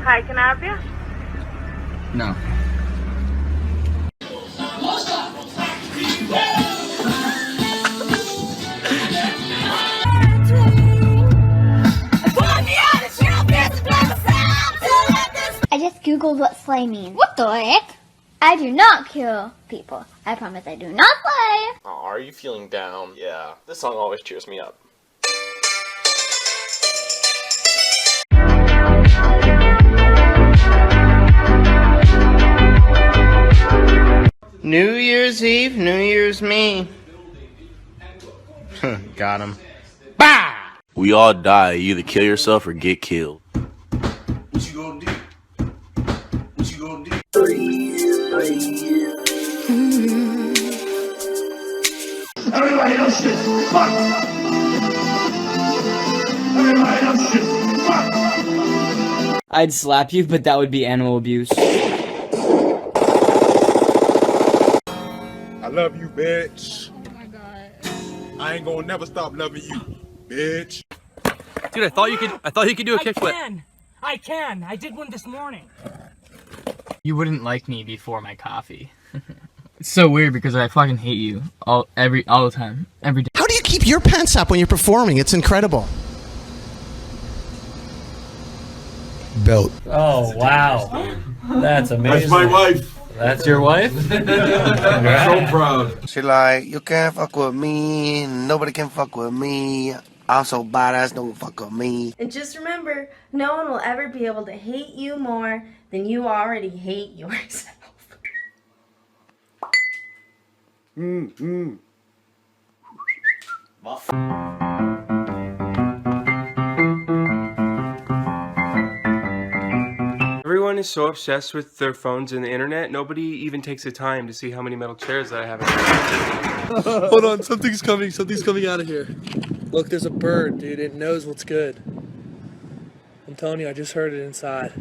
Hi, can I help you? No. I just googled what slay means. What the heck? I do not kill people. I promise I do not slay. Oh, are you feeling down? Yeah, this song always cheers me up. New Year's Eve, New Year's me. Got him. Bah! We all die. You either kill yourself or get killed. What you gonna do? What you gonna do? Everybody else shit. Fuck. Everybody else shit. Fuck. I'd slap you, but that would be animal abuse. I love you, bitch. Oh my god. I ain't gonna never stop loving you, bitch. Dude, I thought you could do a kickflip. I can. I did one this morning. You wouldn't like me before my coffee. It's so weird because I fucking hate you all the time, every day. How do you keep your pants up when you're performing? It's incredible. Belt. Oh wow, that's amazing. That's my wife. That's your wife? I'm so proud. She like, you can't fuck with me, nobody can fuck with me. Also, badass don't fuck with me. And just remember, no one will ever be able to hate you more than you already hate yourself. Everyone is so obsessed with their phones and the internet, nobody even takes the time to see how many metal chairs that I have in here. Hold on, something's coming out of here. Look, there's a bird, dude. It knows what's good. I'm telling you, I just heard it inside.